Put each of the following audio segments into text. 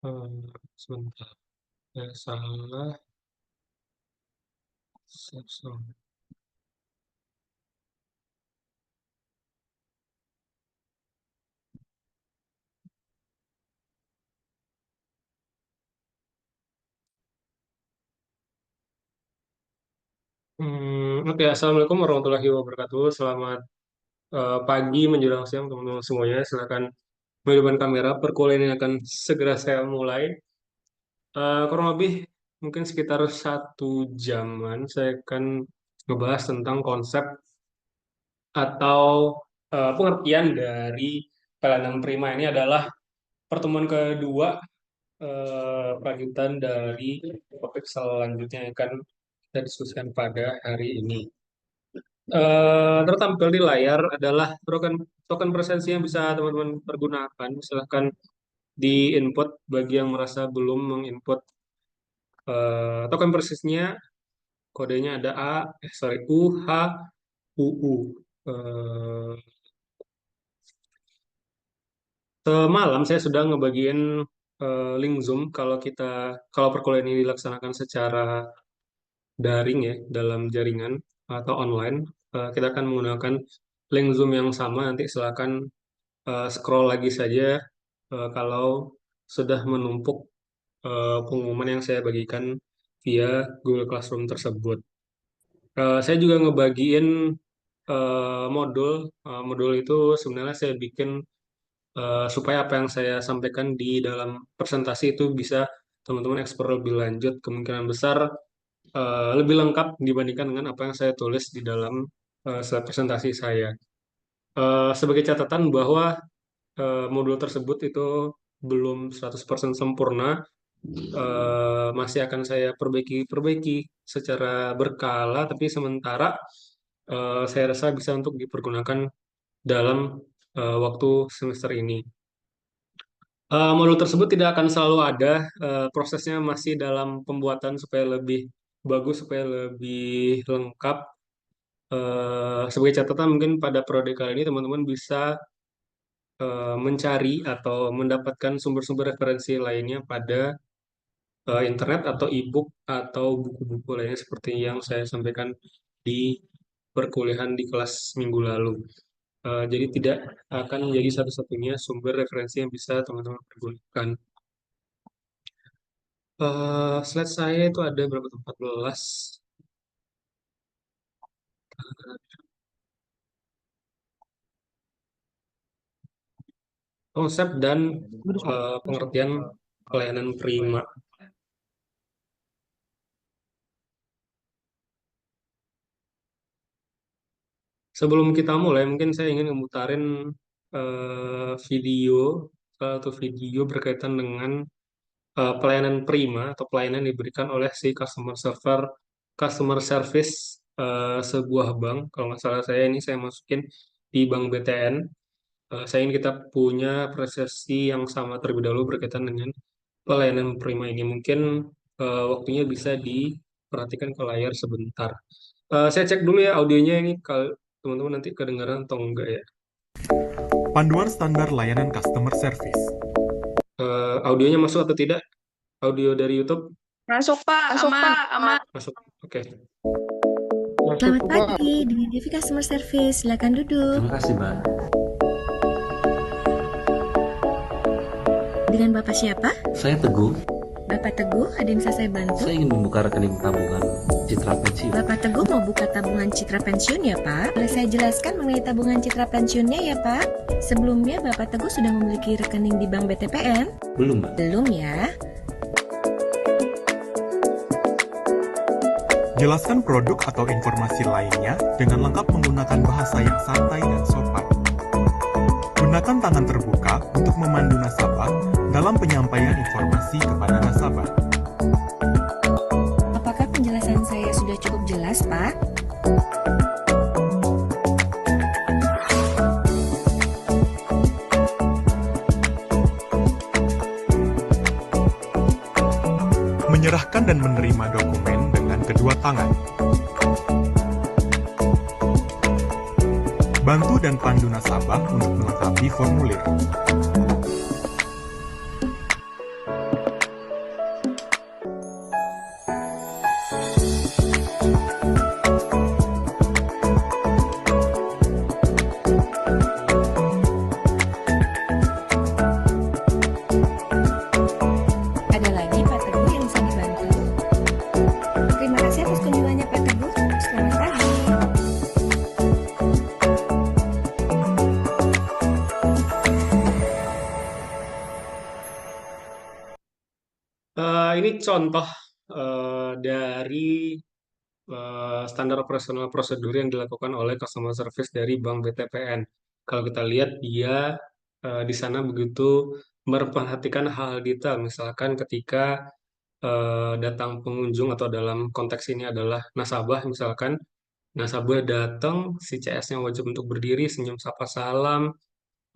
Sebentar, salah. Oke, Assalamualaikum warahmatullahi wabarakatuh. Selamat pagi menjelang siang teman-teman semuanya. Silakan menghidupkan kamera. Perkuliahan ini akan segera saya mulai. Kurang lebih mungkin sekitar 1 jaman saya akan ngebahas tentang konsep atau pengertian dari pelayanan prima. Ini adalah pertemuan kedua lanjutan dari topik selanjutnya yang akan kita diskusikan pada hari ini. Tertampil di layar adalah token presensi yang bisa teman-teman pergunakan. Silahkan di-input bagi yang merasa belum menginput token presensinya. Kodenya ada U, H, UU. Eh, Semalam saya sudah ngebagiin link Zoom kalau perkuliahan ini dilaksanakan secara daring ya dalam jaringan atau online. Kita akan menggunakan link Zoom yang sama. Nanti silakan scroll lagi saja kalau sudah menumpuk pengumuman yang saya bagikan via Google Classroom tersebut. Saya juga ngebagiin modul. Modul itu sebenarnya saya bikin supaya apa yang saya sampaikan di dalam presentasi itu bisa teman-teman eksplor lebih lanjut. Kemungkinan besar lebih lengkap dibandingkan dengan apa yang saya tulis di dalam slide presentasi saya. Sebagai catatan bahwa modul tersebut itu belum 100% sempurna, masih akan saya perbaiki secara berkala, tapi sementara saya rasa bisa untuk dipergunakan dalam waktu semester ini. Modul tersebut tidak akan selalu ada, prosesnya masih dalam pembuatan supaya lebih bagus, supaya lebih lengkap. Sebagai catatan mungkin pada periode kali ini teman-teman bisa mencari atau mendapatkan sumber-sumber referensi lainnya pada internet atau e-book atau buku-buku lainnya seperti yang saya sampaikan di perkuliahan di kelas minggu lalu. Jadi tidak akan menjadi satu-satunya sumber referensi yang bisa teman-teman pergunakan. Slide saya itu ada berapa tuh? 14. Konsep dan pengertian pelayanan prima. Sebelum kita mulai, mungkin saya ingin memutarin video, salah satu video berkaitan dengan pelayanan prima atau pelayanan yang diberikan oleh si customer service sebuah bank. Kalau nggak salah saya ini saya masukin di Bank BTN. Saya ingin kita punya persepsi yang sama terlebih dahulu berkaitan dengan pelayanan prima ini. Mungkin waktunya bisa diperhatikan ke layar sebentar. Saya cek dulu ya audionya ini kalau teman-teman nanti kedengaran atau enggak ya. Panduan standar layanan customer service. Audionya masuk atau tidak? Audio dari YouTube? Masuk Pak, aman. Masuk. Oke. Selamat pagi, dengan Devi Customer Service. Silakan duduk. Terima kasih, Mbak. Dengan Bapak siapa? Saya Teguh. Bapak Teguh, ada yang bisa saya bantu? Saya ingin membuka rekening tabungan Citra Pensiun. Bapak Teguh mau buka tabungan Citra Pensiun ya, Pak? Boleh saya jelaskan mengenai tabungan Citra Pensiunnya ya, Pak? Sebelumnya Bapak Teguh sudah memiliki rekening di Bank BTPN? Belum, Mbak. Belum ya? Jelaskan produk atau informasi lainnya dengan lengkap menggunakan bahasa yang santai dan sopan. Gunakan tangan terbuka untuk memandu nasabah dalam penyampaian informasi kepada nasabah. Apakah penjelasan saya sudah cukup jelas, Pak? Menyerahkan dan menerima dokumen dengan kedua tangan. Bantu dan pandu nasabah untuk melengkapi formulir. contoh dari standar operasional prosedur yang dilakukan oleh customer service dari Bank BTPN. Kalau kita lihat dia di sana begitu memperhatikan hal detail, misalkan ketika datang pengunjung atau dalam konteks ini adalah nasabah, misalkan nasabah datang, si CS-nya wajib untuk berdiri, senyum sapa salam,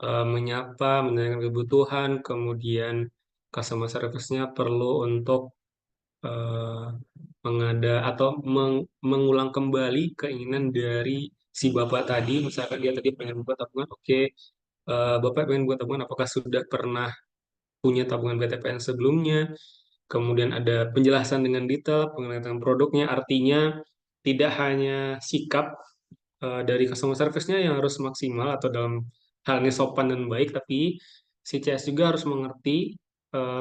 menyapa, menanyakan kebutuhan, kemudian customer service-nya perlu untuk eh, atau mengulang kembali keinginan dari si bapak tadi, misalkan dia tadi pengen buat tabungan, oke, bapak pengen buat tabungan, apakah sudah pernah punya tabungan BTPN sebelumnya? Kemudian ada penjelasan dengan detail, pengenalan tentang produknya, artinya tidak hanya sikap dari customer service-nya yang harus maksimal atau dalam hal ini sopan dan baik, tapi si CS juga harus mengerti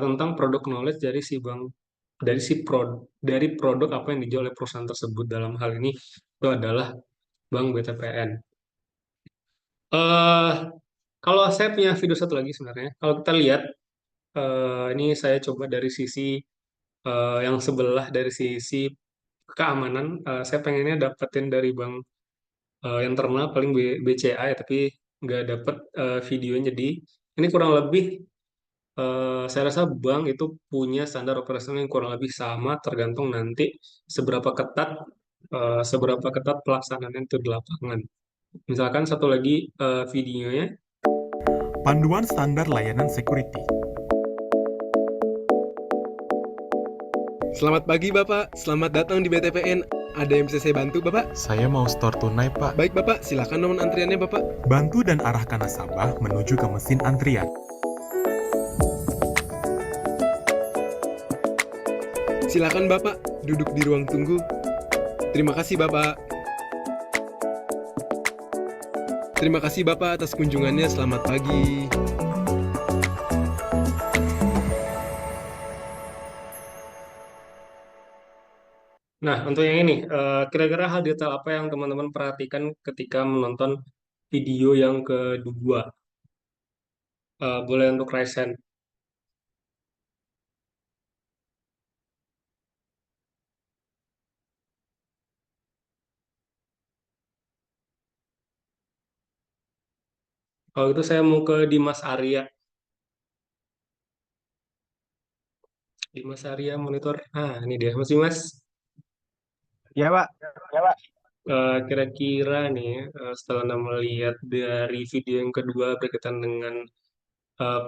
tentang produk knowledge dari si bank, dari produk apa yang dijual oleh perusahaan tersebut. Dalam hal ini itu adalah Bank BTPN. eh Kalau saya punya video satu lagi sebenarnya, kalau kita lihat ini saya coba dari sisi yang sebelah, dari sisi keamanan. Saya pengennya dapetin dari bank yang terkenal paling BCA ya, tapi nggak dapet videonya. Jadi ini kurang lebih saya rasa bank itu punya standar operasional yang kurang lebih sama, tergantung nanti seberapa ketat pelaksanaan itu di lapangan. Misalkan satu lagi videonya. Panduan standar layanan security. Selamat pagi Bapak, selamat datang di BTPN. Ada yang bisa saya bantu Bapak? Saya mau store tunai, Pak. Baik Bapak, silakan nomor antriannya Bapak. Bantu dan arahkan nasabah menuju ke mesin antrian. Silakan Bapak, duduk di ruang tunggu. Terima kasih Bapak. Terima kasih Bapak atas kunjungannya, selamat pagi. Nah, untuk yang ini, kira-kira hal detail apa yang teman-teman perhatikan ketika menonton video yang kedua? Boleh untuk raise hand. Kalau itu saya mau ke Dimas Arya. Dimas Arya monitor. Ah, ini dia. Mas Dimas. Ya, Pak. Kira-kira nih, setelah Anda melihat dari video yang kedua berkaitan dengan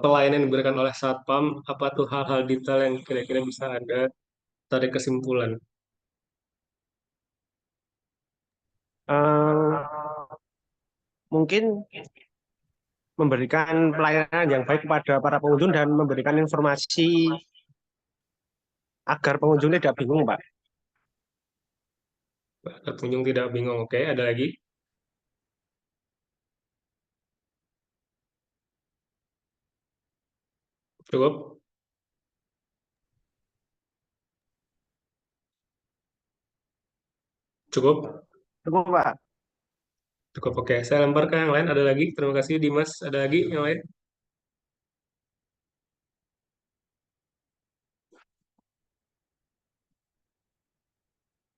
pelayanan yang diberikan oleh Satpam, apa tuh hal-hal detail yang kira-kira bisa Anda tarik kesimpulan? Eh, mungkin memberikan pelayanan yang baik kepada para pengunjung dan memberikan informasi agar pengunjung tidak bingung, Pak. Pengunjung tidak bingung. Oke, ada lagi? Cukup? Cukup? Cukup, Pak. Cukup, oke. Saya lempar ke yang lain. Ada lagi? Terima kasih, Dimas. Ada lagi yang lain?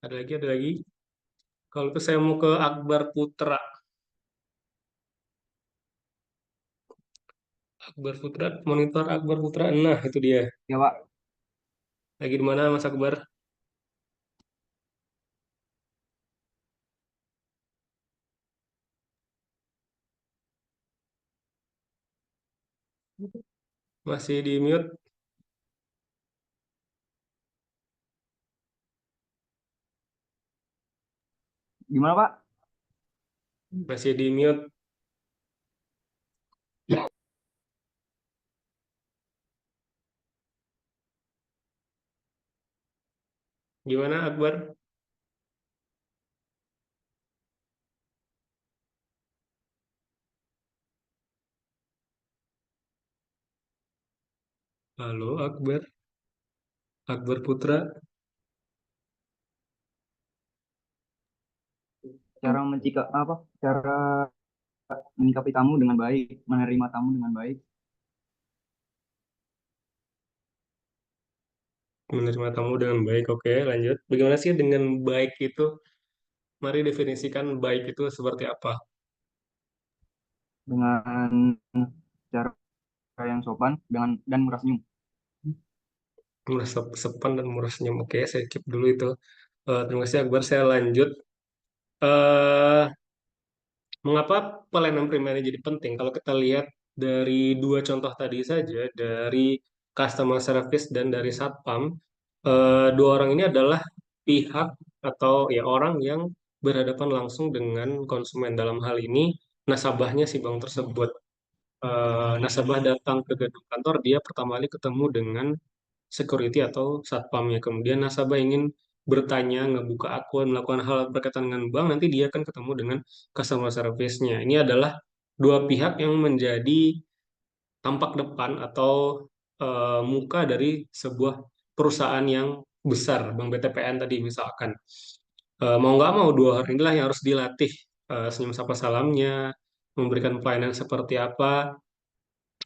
Ada lagi, ada lagi. Kalau itu saya mau ke Akbar Putra. Akbar Putra, monitor Akbar Putra. Nah, itu dia. Ya, Pak. Lagi di mana, Mas Akbar? Masih di mute? Gimana, Pak? Masih di mute. Gimana, Akbar? Halo, Akbar. Akbar Putra. Cara menyikapi tamu dengan baik, menerima tamu dengan baik. Menerima tamu dengan baik. Oke, lanjut. Bagaimana sih dengan baik itu? Mari definisikan baik itu seperti apa. dengan cara yang sopan dengan dan murah senyum. Murah sepan dan murah senyum. Oke, saya keep dulu itu. Terima kasih Akbar. Saya lanjut. eh Mengapa pelayanan primer ini jadi penting? Kalau kita lihat dari dua contoh tadi saja, dari customer service dan dari satpam, dua orang ini adalah pihak atau ya orang yang berhadapan langsung dengan konsumen. Dalam hal ini nasabahnya si bank tersebut. Nasabah datang ke gedung kantor, dia pertama kali ketemu dengan security atau satpamnya. Kemudian nasabah ingin bertanya, ngebuka akun, melakukan hal berkaitan dengan bank, nanti dia akan ketemu dengan customer service-nya. Ini adalah dua pihak yang menjadi tampak depan atau muka dari sebuah perusahaan yang besar, Bank BTPN tadi misalkan. Mau nggak mau dua orang inilah yang harus dilatih senyum sapa salamnya, memberikan pelayanan seperti apa.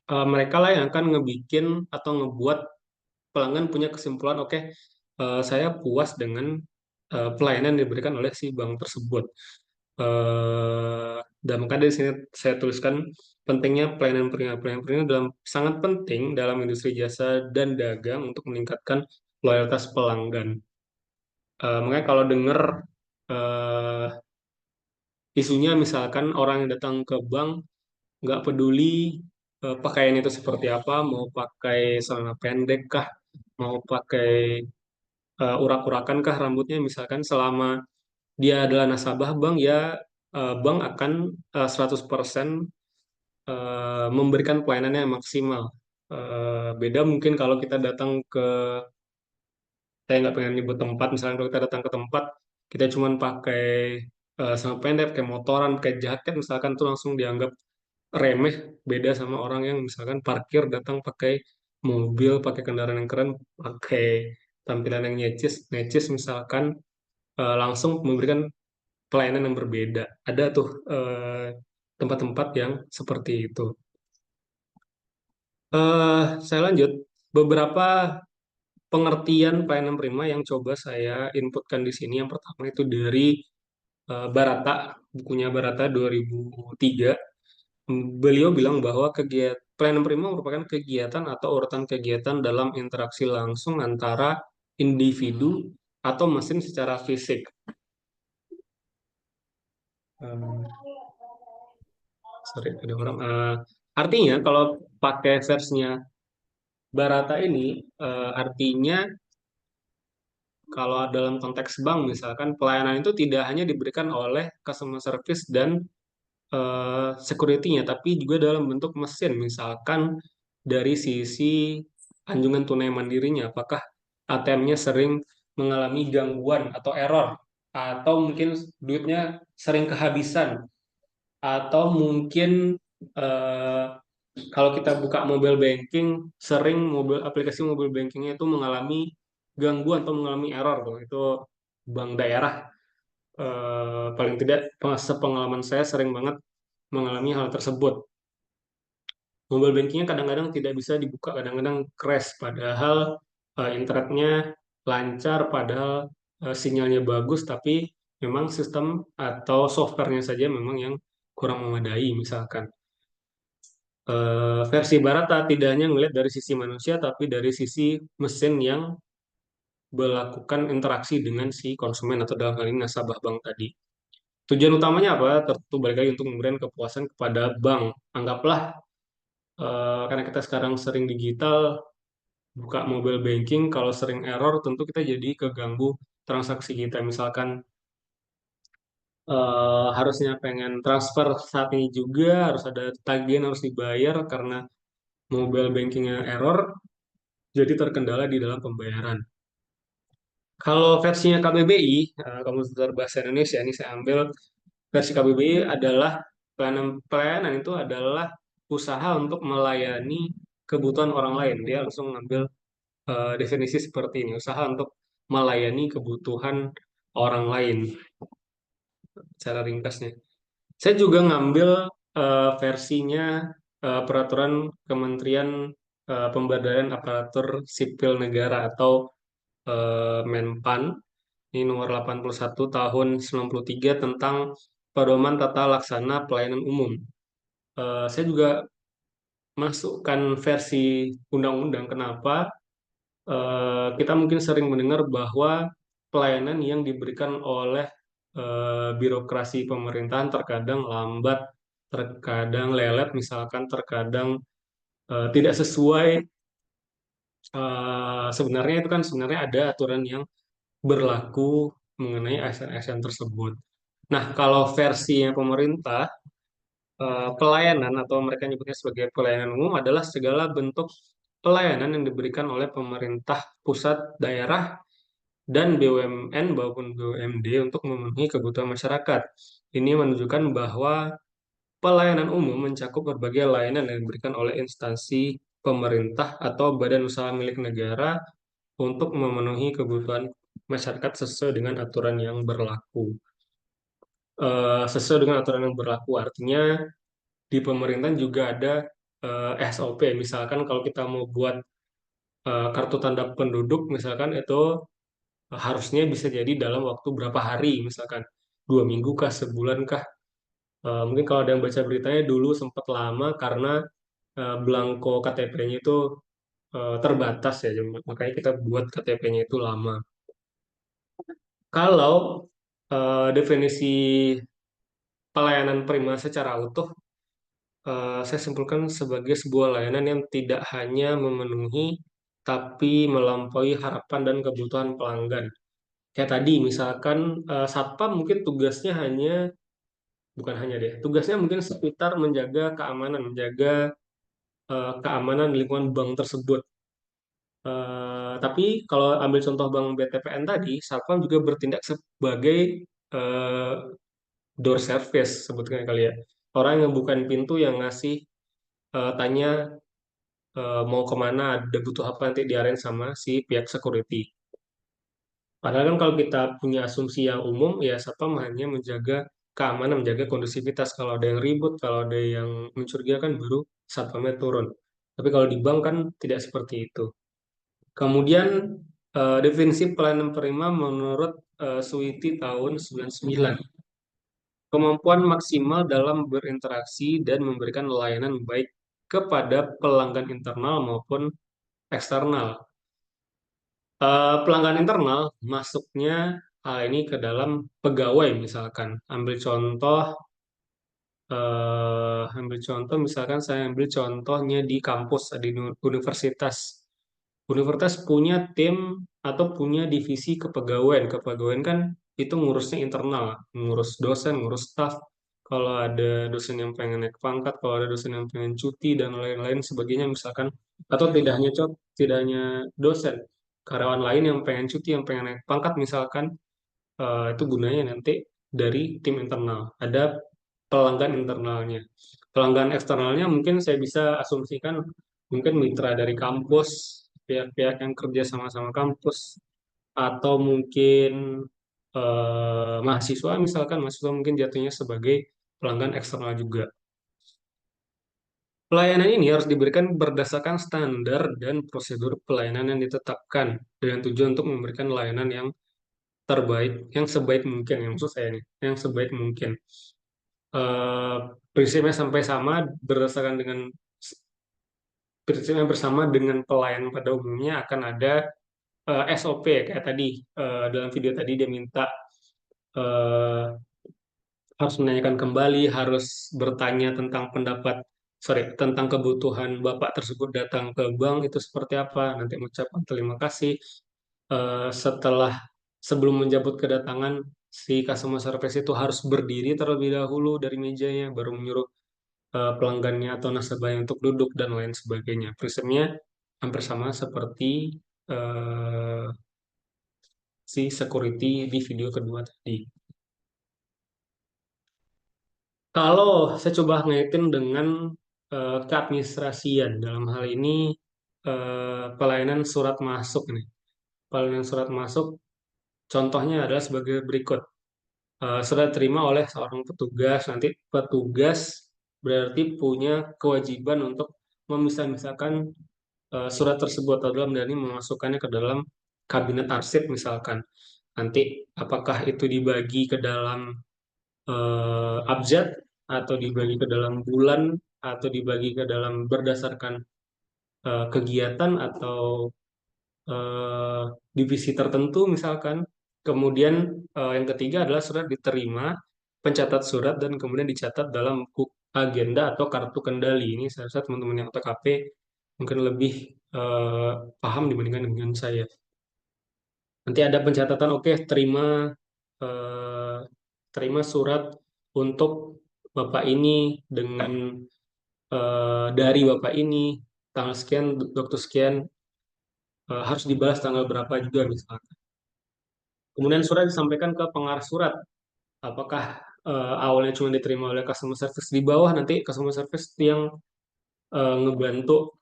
Mereka lah yang akan ngebikin atau ngebuat pelanggan punya kesimpulan, oke, saya puas dengan pelayanan yang diberikan oleh si bank tersebut. Dan maka dari sini saya tuliskan pentingnya pelayanan dalam sangat penting dalam industri jasa dan dagang untuk meningkatkan loyalitas pelanggan. Makanya kalau dengar eh, isunya misalkan orang yang datang ke bank nggak peduli pakaian itu seperti apa, mau pakai celana pendek kah, mau pakai urak-urakan kah rambutnya misalkan selama dia adalah nasabah bank ya bank akan 100% memberikan pelayanannya yang maksimal. Beda mungkin kalau kita datang ke saya nggak pengen nyebut tempat misalkan kalau kita datang ke tempat kita cuman pakai sama pendek pakai motoran pakai jaket misalkan tuh langsung dianggap remeh, beda sama orang yang misalkan parkir datang pakai mobil pakai kendaraan yang keren pakai tampilan yang necis necis misalkan langsung memberikan pelayanan yang berbeda. Ada tuh tempat-tempat yang seperti itu. Saya lanjut. Beberapa pengertian pelayanan prima yang coba saya inputkan di sini. Yang pertama itu dari Barata, bukunya Barata 2003. Beliau bilang bahwa pelayanan prima merupakan kegiatan atau urutan kegiatan dalam interaksi langsung antara individu atau mesin secara fisik. Eh, Sorry, ada orang. Artinya kalau pakai versinya Barata ini, artinya kalau dalam konteks bank misalkan pelayanan itu tidak hanya diberikan oleh customer service dan security-nya, tapi juga dalam bentuk mesin. Misalkan dari sisi anjungan tunai mandirinya, apakah ATM-nya sering mengalami gangguan atau error, atau mungkin duitnya sering kehabisan, atau mungkin eh, kalau kita buka mobile banking, sering aplikasi mobile bankingnya itu mengalami gangguan atau mengalami error tuh. Itu bank daerah paling tidak sepengalaman saya sering banget mengalami hal tersebut. Mobile bankingnya kadang-kadang tidak bisa dibuka, kadang-kadang crash, padahal internetnya lancar, padahal sinyalnya bagus, tapi memang sistem atau softwarenya saja memang yang kurang memadai misalkan. Versi Barata tidak hanya melihat dari sisi manusia, tapi dari sisi mesin yang melakukan interaksi dengan si konsumen atau dalam hal ini nasabah bank tadi. Tujuan utamanya apa? Tentu balik lagi untuk memberikan kepuasan kepada bank. Anggaplah karena kita sekarang sering digital, buka mobile banking, kalau sering error, tentu kita jadi keganggu transaksi kita. Misalkan harusnya pengen transfer saat ini juga, harus ada tagihan harus dibayar karena mobile bankingnya error, jadi terkendala di dalam pembayaran. Kalau versinya KBBI, Komputer Bahasa Indonesia, ini saya ambil versi KBBI adalah pelayanan itu adalah usaha untuk melayani kebutuhan orang lain. Dia langsung ngambil definisi seperti ini, usaha untuk melayani kebutuhan orang lain, cara ringkasnya. Saya juga ngambil versinya peraturan Kementerian Pemberdayaan Aparatur Sipil Negara atau Menpan, ini nomor 81 tahun 93 tentang pedoman tata laksana pelayanan umum. Saya juga masukkan versi undang-undang. Kenapa? Kita mungkin sering mendengar bahwa pelayanan yang diberikan oleh birokrasi pemerintahan terkadang lambat, terkadang lelet, misalkan terkadang tidak sesuai. Sebenarnya itu kan sebenarnya ada aturan yang berlaku mengenai ASN-ASN tersebut. Nah, kalau versinya pemerintah, pelayanan atau mereka nyebutnya sebagai pelayanan umum adalah segala bentuk pelayanan yang diberikan oleh pemerintah pusat, daerah, dan BUMN maupun BUMD untuk memenuhi kebutuhan masyarakat. Ini menunjukkan bahwa pelayanan umum mencakup berbagai layanan yang diberikan oleh instansi pemerintah atau badan usaha milik negara untuk memenuhi kebutuhan masyarakat sesuai dengan aturan yang berlaku. Sesuai dengan aturan yang berlaku artinya di pemerintahan juga ada SOP. Misalkan kalau kita mau buat kartu tanda penduduk, misalkan itu harusnya bisa jadi dalam waktu berapa hari, misalkan 2 minggu kah, sebulan kah. Mungkin kalau ada yang baca beritanya dulu sempat lama karena belangko KTP-nya itu terbatas ya, makanya kita buat KTP-nya itu lama. Kalau definisi pelayanan prima secara utuh, saya simpulkan sebagai sebuah layanan yang tidak hanya memenuhi, tapi melampaui harapan dan kebutuhan pelanggan. Kayak tadi, misalkan satpam mungkin tugasnya hanya, bukan hanya deh, tugasnya mungkin sekitar menjaga keamanan, menjaga keamanan di lingkungan bank tersebut. Tapi kalau ambil contoh Bank BTPN tadi, Satpam juga bertindak sebagai eh, door service sebutnya kali ya. Orang yang bukan pintu yang ngasih tanya mau kemana, ada butuh apa nanti diarahin sama si pihak security. Padahal kan kalau kita punya asumsi yang umum, ya Satpam hanya menjaga keamanan, menjaga kondusivitas. Kalau ada yang ribut, kalau ada yang mencurigakan, baru Satpamnya turun. Tapi kalau di bank kan tidak seperti itu. Kemudian definisi pelayanan prima menurut Suwiti tahun 99. Kemampuan maksimal dalam berinteraksi dan memberikan layanan baik kepada pelanggan internal maupun eksternal. Pelanggan internal masuknya hal ini ke dalam pegawai misalkan. Ambil contoh misalkan saya ambil contohnya di kampus di universitas. Universitas punya tim atau punya divisi kepegawaian. Kepegawaian kan itu ngurusnya internal, ngurus dosen, ngurus staf. Kalau ada dosen yang pengen naik pangkat, kalau ada dosen yang pengen cuti dan lain-lain sebagainya misalkan, atau tidak hanya dosen, karyawan lain yang pengen cuti, yang pengen naik pangkat misalkan, itu gunanya nanti dari tim internal. Ada pelanggan internalnya. Pelanggan eksternalnya mungkin saya bisa asumsikan mungkin mitra dari kampus, pihak-pihak yang kerja sama-sama kampus, atau mungkin mahasiswa misalkan, mahasiswa mungkin jatuhnya sebagai pelanggan eksternal juga. Pelayanan ini harus diberikan berdasarkan standar dan prosedur pelayanan yang ditetapkan dengan tujuan untuk memberikan layanan yang terbaik, yang sebaik mungkin, yang maksud saya nih, yang sebaik mungkin. Eh, Prinsipnya sampai sama berdasarkan dengan prinsipnya bersama dengan pelayanan pada umumnya akan ada SOP kayak tadi dalam video tadi dia minta eh, harus menanyakan kembali, harus bertanya tentang tentang kebutuhan Bapak tersebut datang ke bank itu seperti apa, nanti mengucapkan terima kasih. Setelah sebelum menjemput kedatangan si customer service itu harus berdiri terlebih dahulu dari mejanya, baru menyuruh pelanggannya atau nasabahnya untuk duduk dan lain sebagainya. Prinsipnya hampir sama seperti eh, si security di video kedua tadi. Kalau saya coba ngaitin dengan keadministrasian, dalam hal ini pelayanan surat masuk nih. Pelayanan surat masuk, contohnya adalah sebagai berikut. Surat terima oleh seorang petugas, nanti petugas berarti punya kewajiban untuk memisah-misahkan surat tersebut atau dalam dan ini memasukkannya ke dalam kabinet arsip misalkan. Nanti apakah itu dibagi ke dalam abjad atau dibagi ke dalam bulan atau dibagi ke dalam berdasarkan kegiatan atau eh, divisi tertentu misalkan. Kemudian yang ketiga adalah surat diterima, pencatat surat dan kemudian dicatat dalam buku agenda atau kartu kendali. Ini saya rasa teman-teman yang OTKP mungkin lebih paham dibandingkan dengan saya. Nanti ada pencatatan, oke, eh, terima surat untuk Bapak ini dengan dari Bapak ini tanggal sekian, waktu sekian, harus dibalas tanggal berapa juga misalnya. Kemudian surat disampaikan ke pengarah surat. Apakah awalnya cuma diterima oleh customer service di bawah, nanti customer service yang ngebantu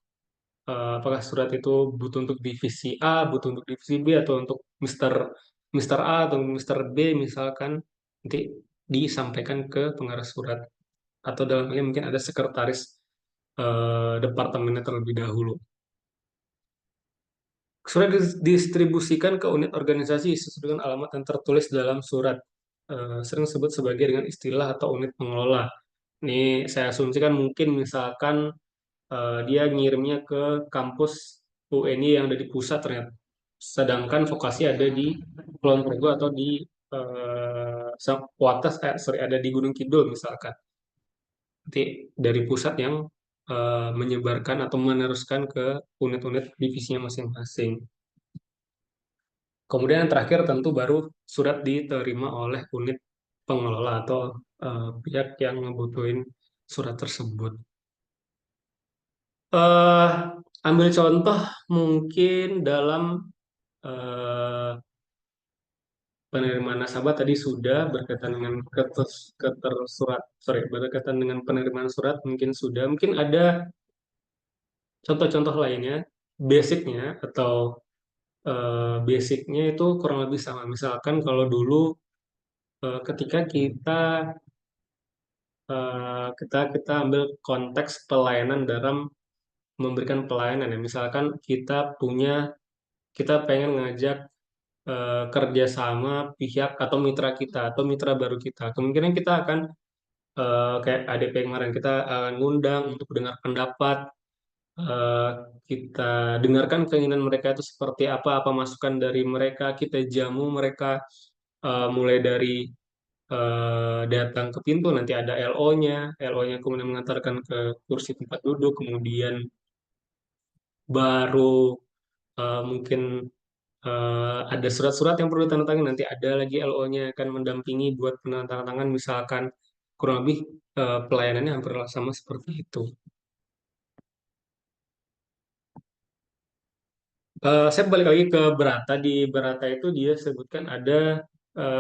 apakah surat itu butuh untuk divisi A, butuh untuk divisi B, atau untuk Mister A atau Mister B misalkan, nanti disampaikan ke pengarah surat. Atau dalam ini mungkin ada sekretaris departemennya terlebih dahulu. Surat distribusikan ke unit organisasi sesuai dengan alamat yang tertulis dalam surat. Sering disebut sebagai dengan istilah atau unit pengelola. Ini saya asumsikan mungkin misalkan dia ngirimnya ke kampus UNI yang ada di pusat ternyata. Sedangkan vokasi ada di Kulon Progo atau di Wates, sorry, ada di Gunung Kidul misalkan. Nanti dari pusat yang menyebarkan atau meneruskan ke unit-unit divisinya masing-masing. Kemudian yang terakhir tentu baru surat diterima oleh unit pengelola atau pihak yang ngebutuhin surat tersebut. eh Ambil contoh mungkin dalam eh, penerimaan nasabah tadi sudah berkaitan dengan surat, sorry, berkaitan dengan penerimaan surat mungkin sudah, mungkin ada contoh-contoh lainnya, basicnya atau basicnya itu kurang lebih sama. Misalkan kalau dulu ketika kita ambil konteks pelayanan dalam memberikan pelayanan ya. Misalkan kita pengen ngajak kerjasama pihak atau mitra kita atau mitra baru kita. Kemungkinan kita akan kayak ADP kemarin kita akan ngundang untuk dengar pendapat, eh, kita dengarkan keinginan mereka itu seperti apa masukan dari mereka, kita jamu mereka mulai dari datang ke pintu nanti ada LO-nya kemudian mengantarkan ke kursi tempat duduk, kemudian baru mungkin ada surat-surat yang perlu ditandatangani, nanti ada lagi LO-nya akan mendampingi buat penandatangan misalkan, kurang lebih pelayanannya hampir sama seperti itu. Saya balik lagi ke Berata. Di Berata itu dia sebutkan ada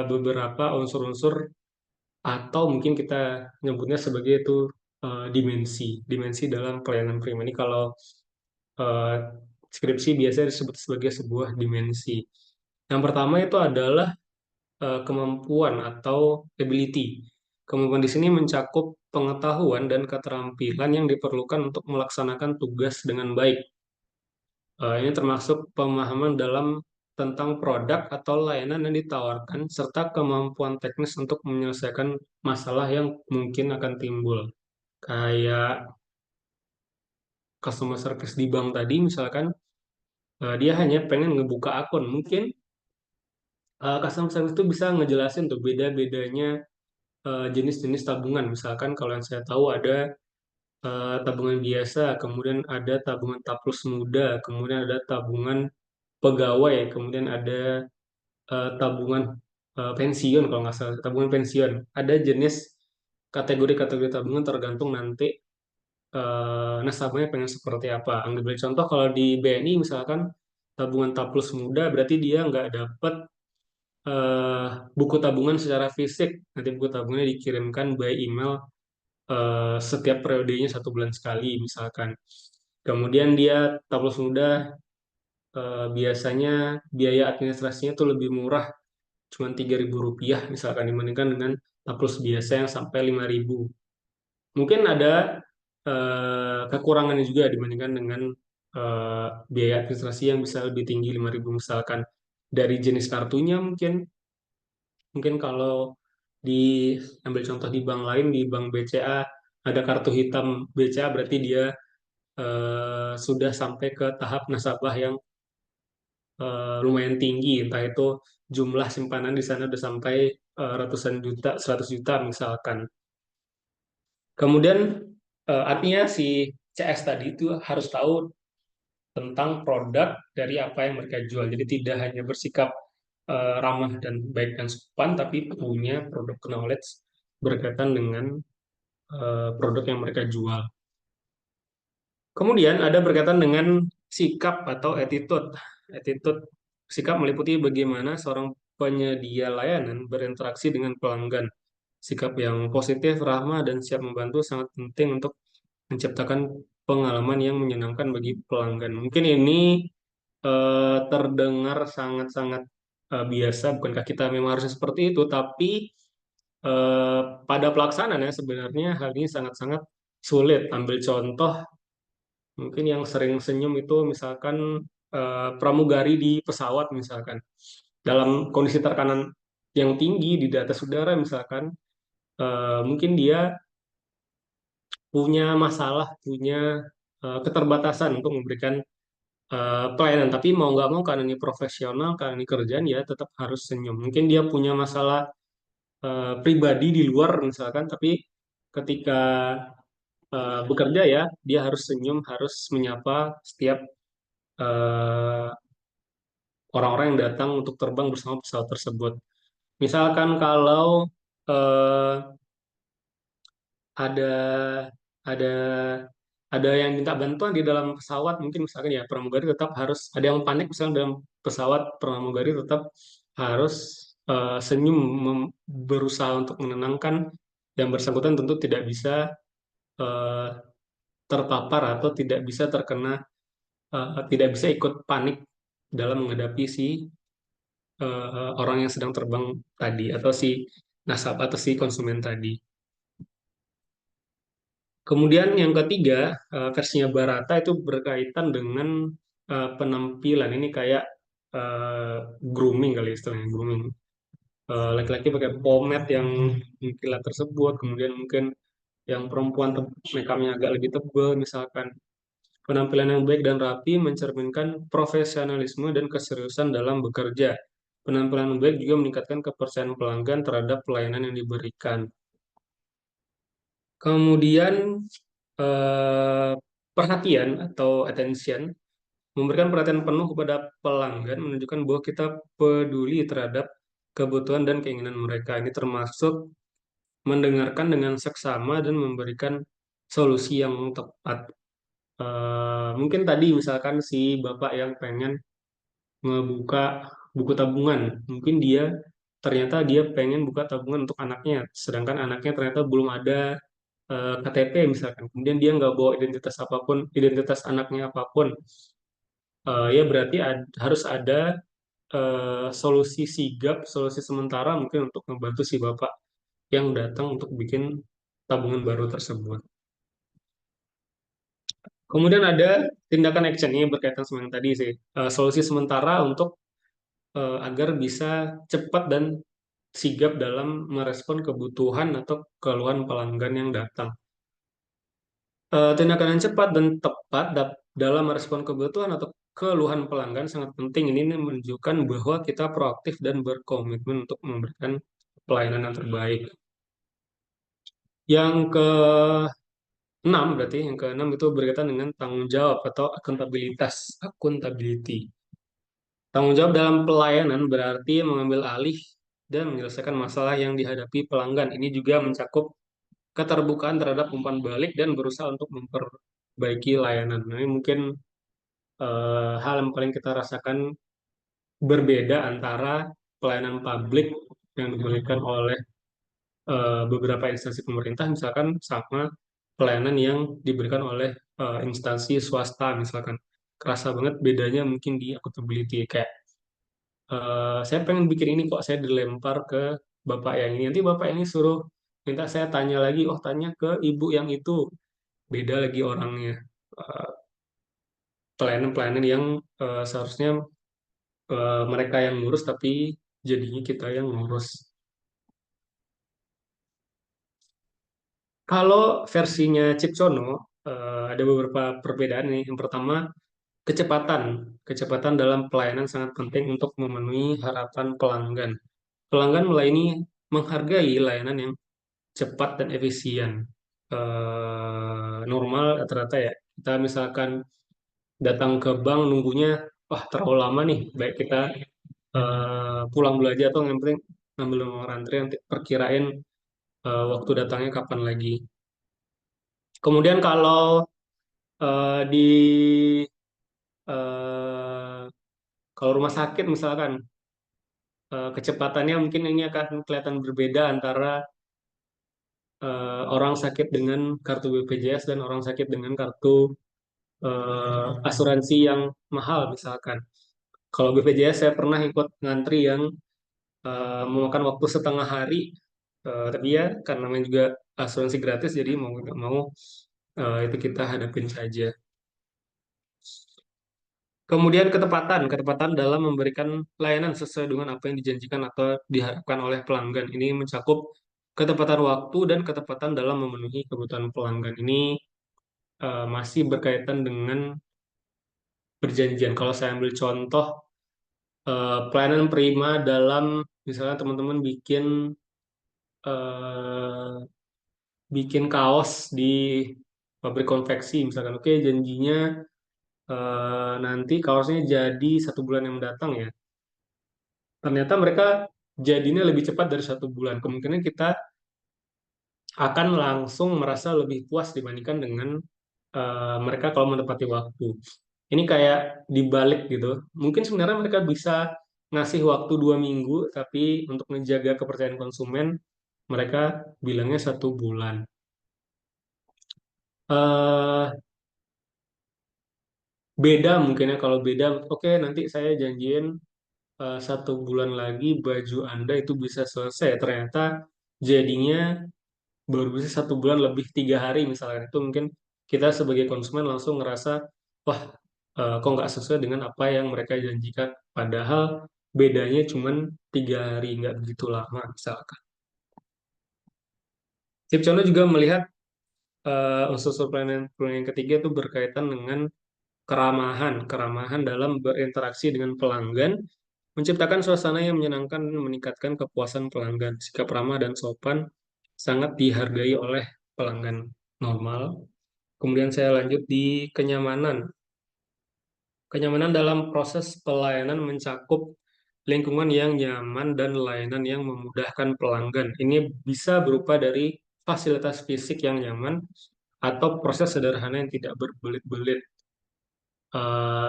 beberapa unsur-unsur atau mungkin kita nyebutnya sebagai itu dimensi dalam pelayanan prima. Ini kalau eh, skripsi biasanya disebut sebagai sebuah dimensi. Yang pertama itu adalah kemampuan atau ability. Kemampuan di sini mencakup pengetahuan dan keterampilan yang diperlukan untuk melaksanakan tugas dengan baik. Ini termasuk pemahaman dalam tentang produk atau layanan yang ditawarkan, serta kemampuan teknis untuk menyelesaikan masalah yang mungkin akan timbul. Kayak customer service di bank tadi, misalkan dia hanya pengen ngebuka akun. Mungkin customer service itu bisa ngejelasin tuh beda-bedanya jenis-jenis tabungan. Misalkan kalau yang saya tahu ada tabungan biasa, kemudian ada tabungan taplus muda, kemudian ada tabungan pegawai, kemudian ada tabungan pensiun kalau nggak salah, tabungan pensiun. Ada jenis kategori-kategori tabungan tergantung nanti nasabahnya pengen seperti apa. Ambil contoh kalau di BNI misalkan tabungan taplus muda berarti dia nggak dapat eh, buku tabungan secara fisik. Nanti buku tabungannya dikirimkan by email setiap periodenya 1 bulan sekali misalkan. Kemudian dia taplus muda biasanya biaya administrasinya tuh lebih murah, cuma Rp3.000 misalkan dibandingkan dengan taplus biasa yang sampai 5.000. Mungkin ada kekurangannya juga dibandingkan dengan biaya administrasi yang bisa lebih tinggi 5.000 misalkan dari jenis kartunya mungkin. Mungkin kalau diambil contoh di bank lain, di bank BCA ada kartu hitam BCA berarti dia sudah sampai ke tahap nasabah yang lumayan tinggi, entah itu jumlah simpanan di sana udah sampai ratusan juta, 100 juta misalkan. Kemudian artinya si CS tadi itu harus tahu tentang produk dari apa yang mereka jual. Jadi tidak hanya bersikap ramah dan baik dan sopan, tapi punya produk knowledge berkaitan dengan produk yang mereka jual. Kemudian ada berkaitan dengan sikap atau attitude. Attitude sikap meliputi bagaimana seorang penyedia layanan berinteraksi dengan pelanggan. Sikap yang positif, ramah, dan siap membantu sangat penting untuk menciptakan pengalaman yang menyenangkan bagi pelanggan. Mungkin ini terdengar sangat-sangat biasa, bukankah kita memang harusnya seperti itu, tapi pada pelaksanaannya sebenarnya hal ini sangat-sangat sulit. Ambil contoh, mungkin yang sering senyum itu misalkan pramugari di pesawat misalkan. Dalam kondisi tekanan yang tinggi di atas udara misalkan, mungkin dia punya masalah, punya keterbatasan untuk memberikan pelayanan. Tapi mau nggak mau karena ini profesional, karena ini kerjaan ya tetap harus senyum. Mungkin dia punya masalah pribadi di luar misalkan, tapi ketika bekerja ya dia harus senyum, harus menyapa setiap eh, orang-orang yang datang untuk terbang bersama pesawat tersebut. Misalkan kalau eh, ada ada ada yang minta bantuan di dalam pesawat, mungkin misalkan ya pramugari tetap harus ada yang panik misalnya dalam pesawat, pramugari tetap harus senyum berusaha untuk menenangkan yang bersangkutan, tentu tidak bisa eh, terpapar atau tidak bisa terkena tidak bisa ikut panik dalam menghadapi si orang yang sedang terbang tadi atau si nasabah atau si konsumen tadi. Kemudian yang ketiga, versinya Barata itu berkaitan dengan penampilan. Ini kayak eh, grooming kali istilahnya, grooming. Laki-laki pakai pomade yang mengkilat tersebut, kemudian mungkin yang perempuan makeupnya agak lebih tebal misalkan. Penampilan yang baik dan rapi mencerminkan profesionalisme dan keseriusan dalam bekerja. Penampilan yang baik juga meningkatkan kepercayaan pelanggan terhadap pelayanan yang diberikan. Kemudian eh, perhatian atau attention, memberikan perhatian penuh kepada pelanggan menunjukkan bahwa kita peduli terhadap kebutuhan dan keinginan mereka. Ini termasuk mendengarkan dengan seksama dan memberikan solusi yang tepat. Mungkin tadi misalkan si bapak yang pengen ngebuka buku tabungan, mungkin ternyata dia pengen buka tabungan untuk anaknya, sedangkan anaknya ternyata belum ada KTP misalkan, kemudian dia nggak bawa identitas apapun, identitas anaknya apapun. Ya berarti harus ada solusi sigap, solusi sementara mungkin untuk membantu si bapak yang datang untuk bikin tabungan baru tersebut. Kemudian ada tindakan action ini berkaitan sama yang tadi sih. Solusi sementara untuk agar bisa cepat dan sigap dalam merespon kebutuhan atau keluhan pelanggan yang datang. Tindakan yang cepat dan tepat dalam merespon kebutuhan atau keluhan pelanggan sangat penting. Ini menunjukkan bahwa kita proaktif dan berkomitmen untuk memberikan pelayanan yang terbaik. Yang keenam berarti, yang keenam itu berkaitan dengan tanggung jawab atau akuntabilitas, accountability. Tanggung jawab dalam pelayanan berarti mengambil alih dan menyelesaikan masalah yang dihadapi pelanggan. Ini juga mencakup keterbukaan terhadap umpan balik dan berusaha untuk memperbaiki layanan. Nah, ini mungkin hal yang paling kita rasakan berbeda antara pelayanan publik yang diberikan oleh beberapa instansi pemerintah, misalkan sama pelayanan yang diberikan oleh instansi swasta, misalkan. Kerasa banget bedanya mungkin di accountability. Kayak saya pengen bikin ini kok saya dilempar ke bapak yang ini, nanti bapak ini suruh minta saya tanya lagi, oh tanya ke ibu yang itu, beda lagi orangnya. pelayanan-pelayanan yang seharusnya mereka yang ngurus, tapi jadinya kita yang ngurus. Kalau versinya Cipsono, ada beberapa perbedaan nih. Yang pertama, kecepatan. Kecepatan dalam pelayanan sangat penting untuk memenuhi harapan pelanggan. Pelanggan melayani menghargai layanan yang cepat dan efisien. Normal rata-rata ya. Kita misalkan datang ke bank nunggunya, wah terlalu lama nih. Baik kita pulang dulu aja atau yang penting ngambil nomor antrian, nanti perkirain waktu datangnya kapan lagi. Kemudian kalau di eh, kalau rumah sakit misalkan, kecepatannya mungkin ini akan kelihatan berbeda antara orang sakit dengan kartu BPJS dan orang sakit dengan kartu asuransi yang mahal misalkan. Kalau BPJS saya pernah ikut ngantri yang memakan waktu setengah hari, tapi ya karena namanya juga asuransi gratis, jadi mau nggak mau itu kita hadapin saja. Kemudian ketepatan, ketepatan dalam memberikan layanan sesuai dengan apa yang dijanjikan atau diharapkan oleh pelanggan. Ini mencakup ketepatan waktu dan ketepatan dalam memenuhi kebutuhan pelanggan. Ini masih berkaitan dengan perjanjian. Kalau saya ambil contoh, pelayanan prima dalam misalnya teman-teman eh, bikin kaos di pabrik konveksi, misalkan, oke janjinya nanti kaosnya jadi 1 bulan yang mendatang ya. Ternyata mereka jadinya lebih cepat dari 1 bulan. Kemungkinan kita akan langsung merasa lebih puas dibandingkan dengan mereka kalau menepati waktu. Ini kayak dibalik gitu. Mungkin sebenarnya mereka bisa ngasih waktu 2 minggu, tapi untuk menjaga kepercayaan konsumen, mereka bilangnya 1 bulan. eh Beda mungkin ya, kalau beda, oke nanti saya janjiin 1 bulan lagi baju Anda itu bisa selesai. Ternyata jadinya baru bisa 1 bulan lebih 3 hari misalnya. Itu mungkin kita sebagai konsumen langsung ngerasa, wah kok nggak sesuai dengan apa yang mereka janjikan. Padahal bedanya cuma 3 hari, nggak begitu lama misalkan. Cipcono juga melihat unsur-unsur pelayanan yang ketiga itu berkaitan dengan keramahan. Keramahan dalam berinteraksi dengan pelanggan, menciptakan suasana yang menyenangkan dan meningkatkan kepuasan pelanggan. Sikap ramah dan sopan sangat dihargai oleh pelanggan normal. Kemudian saya lanjut di kenyamanan. Kenyamanan dalam proses pelayanan mencakup lingkungan yang nyaman dan layanan yang memudahkan pelanggan. Ini bisa berupa dari fasilitas fisik yang nyaman atau proses sederhana yang tidak berbelit-belit.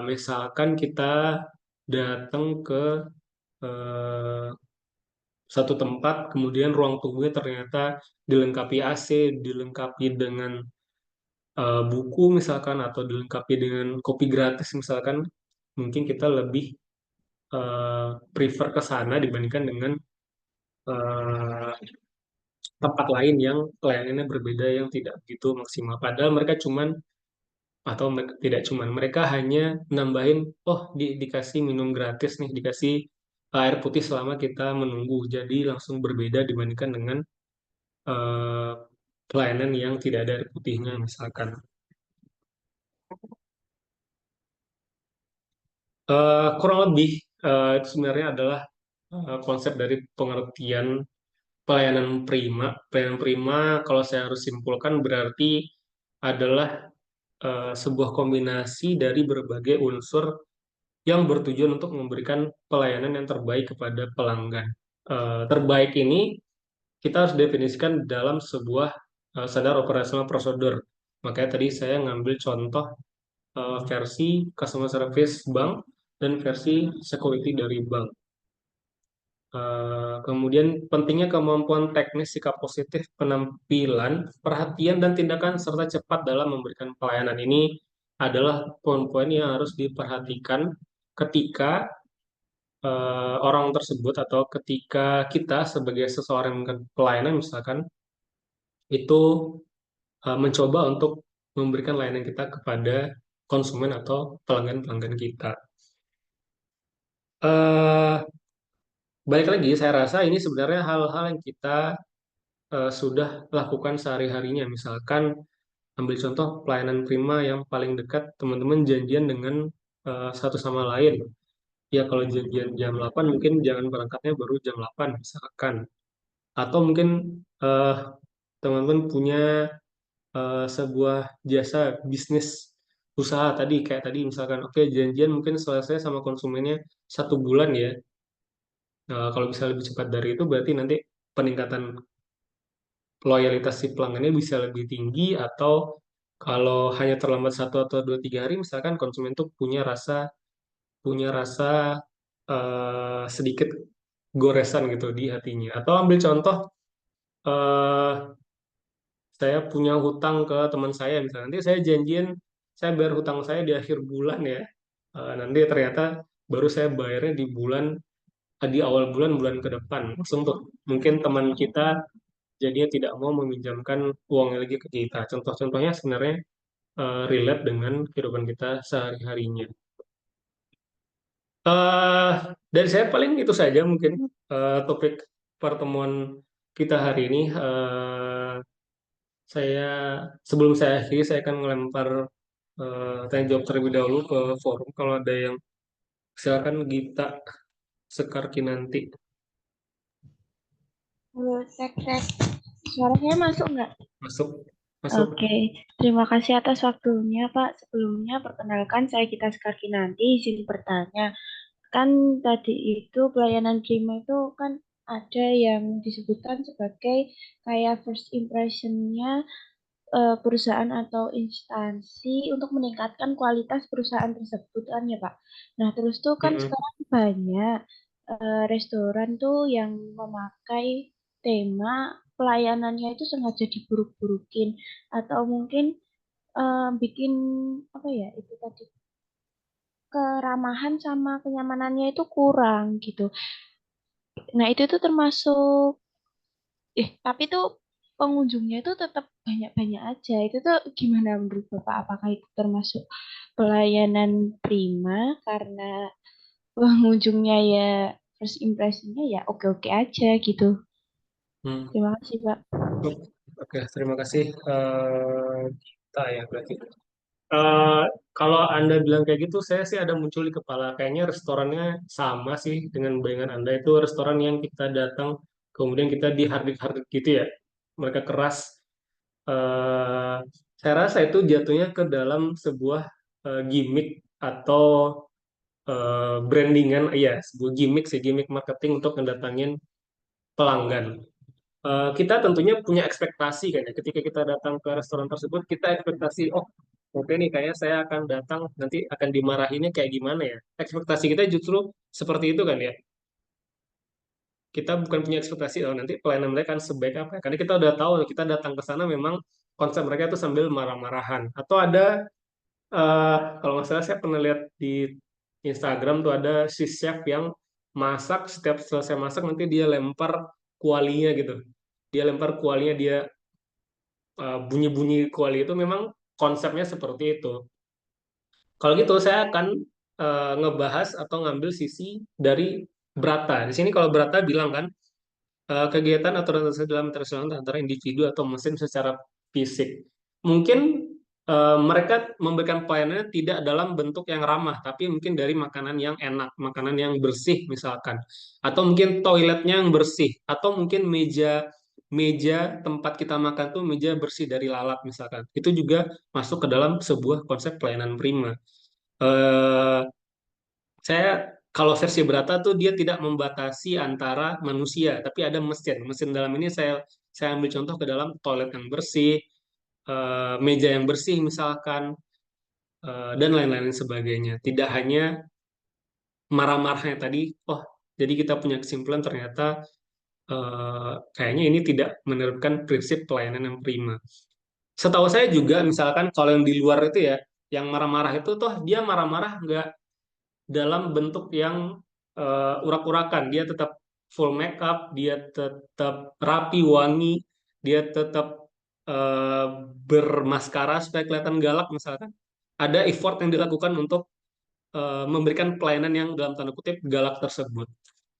Misalkan kita datang ke eh, satu tempat, kemudian ruang tunggunya ternyata dilengkapi AC, dilengkapi dengan buku misalkan, atau dilengkapi dengan kopi gratis misalkan, mungkin kita lebih prefer ke sana dibandingkan dengan eh, tempat lain yang layanannya berbeda yang tidak begitu maksimal. Padahal mereka cuman atau tidak cuman mereka hanya nambahin, oh dikasih minum gratis nih, dikasih air putih selama kita menunggu, jadi langsung berbeda dibandingkan dengan eh, pelayanan yang tidak ada air putihnya misalkan. Kurang lebih itu sebenarnya adalah konsep dari pengertian pelayanan prima. Pelayanan prima kalau saya harus simpulkan berarti adalah sebuah kombinasi dari berbagai unsur yang bertujuan untuk memberikan pelayanan yang terbaik kepada pelanggan. Terbaik ini kita harus definisikan dalam sebuah standar operasional prosedur. Makanya tadi saya ngambil contoh versi customer service bank dan versi security dari bank. Kemudian pentingnya kemampuan teknis, sikap positif, penampilan, perhatian, dan tindakan serta cepat dalam memberikan pelayanan. Ini adalah poin-poin yang harus diperhatikan ketika orang tersebut atau ketika kita sebagai seseorang yang memberikan pelayanan misalkan itu mencoba untuk memberikan layanan kita kepada konsumen atau pelanggan-pelanggan kita. eh Balik lagi, saya rasa ini sebenarnya hal-hal yang kita sudah lakukan sehari-harinya. Misalkan ambil contoh pelayanan prima yang paling dekat, teman-teman janjian dengan satu sama lain. Ya kalau janjian jam 8 mungkin jangan berangkatnya baru jam 8 misalkan. Atau mungkin eh, teman-teman punya sebuah jasa bisnis usaha tadi kayak tadi misalkan oke janjian mungkin selesai sama konsumennya 1 bulan ya. Kalau bisa lebih cepat dari itu berarti nanti peningkatan loyalitas si pelanggannya bisa lebih tinggi atau kalau hanya terlambat 1 atau 2 3 hari misalkan konsumen tuh punya rasa sedikit goresan gitu di hatinya. Atau ambil contoh eh saya punya hutang ke teman saya misalnya nanti saya janjian saya bayar hutang saya di akhir bulan ya. Nanti ternyata baru saya bayarnya di awal bulan bulan ke depan langsung tuh mungkin teman kita jadinya tidak mau meminjamkan uangnya lagi ke kita. Contoh-contohnya sebenarnya relate dengan kehidupan kita sehari-harinya. eh dari saya paling itu saja mungkin topik pertemuan kita hari ini. Saya sebelum saya akhiri saya akan melempar tanya jawab terlebih dahulu ke forum. Kalau ada yang silakan Gita Sekarki nanti Halo, cek, cek. Suara saya masuk nggak? masuk masuk. Oke, terima kasih atas waktunya, Pak. Sebelumnya, perkenalkan saya Gita Skarkinanti, izin bertanya. Kan tadi itu pelayanan prima itu kan ada yang disebutkan sebagai kayak first impression-nya perusahaan atau instansi untuk meningkatkan kualitas perusahaan tersebut kan ya Pak. Nah terus tuh kan Mm-mm. sekarang banyak restoran tuh yang memakai tema pelayanannya itu sengaja diburuk-burukin atau mungkin bikin apa ya itu tadi keramahan sama kenyamanannya itu kurang gitu. Nah itu tuh termasuk tapi tuh pengunjungnya itu tetap banyak-banyak aja. Itu tuh gimana menurut Bapak? Apakah itu termasuk pelayanan prima karena pengunjungnya ya first impressionnya ya oke-oke aja gitu. Hmm. Terima kasih, Pak. Oke, terima kasih Gita ya berarti. Eh, Kalau Anda bilang kayak gitu, saya sih ada muncul di kepala. Kayaknya restorannya sama sih dengan bayangan Anda. Itu restoran yang kita datang, kemudian kita dihardik-hardik gitu ya. Mereka keras. Eh, saya rasa itu jatuhnya ke dalam sebuah gimmick atau brandingan. Iya, sebuah gimmick sih, gimmick marketing untuk mendatangin pelanggan. Kita tentunya punya ekspektasi kan ya. Ketika kita datang ke restoran tersebut, kita ekspektasi, oh oke nih kayaknya saya akan datang nanti akan dimarahinnya kayak gimana ya. Ekspektasi kita justru seperti itu kan ya. Kita bukan punya ekspektasi, oh nanti pelayanan mereka akan sebaik apa ya. Karena kita udah tahu kita datang ke sana memang konsep mereka itu sambil marah-marahan. Atau ada, kalau nggak salah saya pernah lihat di Instagram tuh ada si chef yang masak, setiap selesai masak nanti dia lempar kualinya gitu. Dia lempar kualinya, dia bunyi-bunyi kuali itu memang konsepnya seperti itu. Kalau gitu saya akan ngebahas atau ngambil sisi dari Brata. Di sini kalau Brata bilang kan kegiatan atau transaksi dalam internasional antara individu atau mesin secara fisik. Mungkin mereka memberikan pelayanannya tidak dalam bentuk yang ramah, tapi mungkin dari makanan yang enak, makanan yang bersih misalkan, atau mungkin toiletnya yang bersih, atau mungkin meja meja tempat kita makan tuh meja bersih dari lalat misalkan. Itu juga masuk ke dalam sebuah konsep pelayanan prima. Eh, saya kalau versi Brata tuh dia tidak membatasi antara manusia, tapi ada mesin. Mesin dalam ini saya ambil contoh ke dalam toilet yang bersih, meja yang bersih misalkan, dan lain-lain sebagainya. Tidak hanya marah-marahnya tadi, oh jadi kita punya kesimpulan ternyata kayaknya ini tidak menerapkan prinsip pelayanan yang prima. Setahu saya juga misalkan kalau yang di luar itu ya, yang marah-marah itu toh dia marah-marah nggak dalam bentuk yang urak-urakan. Dia tetap full make up, dia tetap rapi, wangi, dia tetap eh, bermaskara supaya kelihatan galak misalkan. ada effort yang dilakukan untuk memberikan pelayanan yang dalam tanda kutip galak tersebut.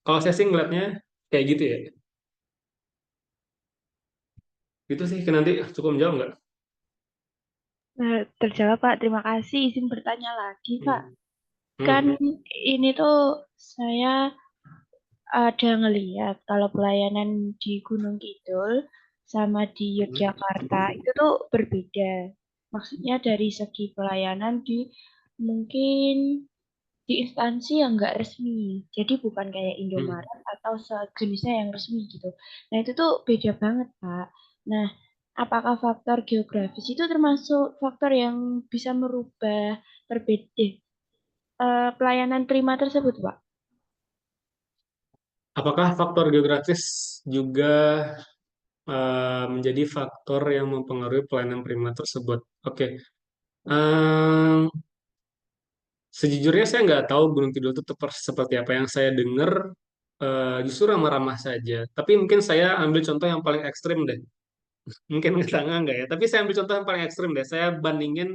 Kalau saya sih ngeliatnya kayak gitu ya. Gitu sih, nanti cukup menjawab nggak? Terjawab, Pak. Terima kasih. Izin bertanya lagi, Pak. Hmm. Kan Hmm. ini tuh saya ada ngeliat kalau pelayanan di Gunung Kidul sama di Yogyakarta itu tuh berbeda. Maksudnya dari segi pelayanan di mungkin di instansi yang nggak resmi. Jadi bukan kayak Hmm. Indomaret atau sejenisnya yang resmi gitu. Nah itu tuh beda banget, Pak. Nah, apakah faktor geografis itu termasuk faktor yang bisa merubah perbeda pelayanan prima tersebut, Pak? Apakah faktor geografis juga menjadi faktor yang mempengaruhi pelayanan prima tersebut? Oke. Em, Sejujurnya saya nggak tahu Gunung Kidul itu seperti apa. Yang saya dengar justru ramah-ramah saja. Tapi mungkin saya ambil contoh yang paling ekstrim deh. Mungkin nggak ya. Tapi saya ambil contoh yang paling ekstrim deh. Saya bandingin,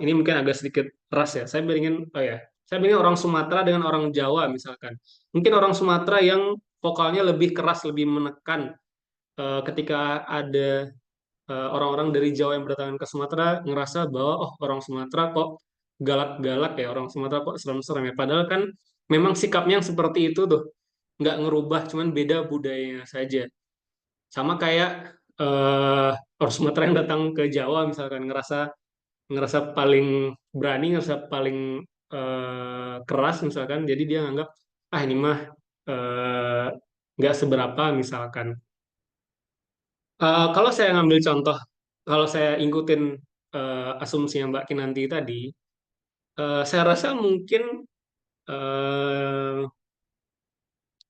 ini mungkin agak sedikit ras ya. Saya bandingin, oh ya, saya bandingin orang Sumatera dengan orang Jawa misalkan. Mungkin orang Sumatera yang vokalnya lebih keras, lebih menekan ketika ada orang-orang dari Jawa yang berdatangan ke Sumatera ngerasa bahwa oh orang Sumatera kok galak-galak ya, orang Sumatera kok serem-serem ya. Padahal kan memang sikapnya yang seperti itu tuh, nggak ngerubah, cuman beda budayanya saja. Sama kayak orang Sumatera yang datang ke Jawa misalkan ngerasa ngerasa paling berani, ngerasa paling keras misalkan, jadi dia nganggap ah ini mah eh, nggak seberapa misalkan. Kalau saya ngambil contoh, kalau saya ngikutin asumsinya Mbak Kinanti tadi, saya rasa mungkin eh,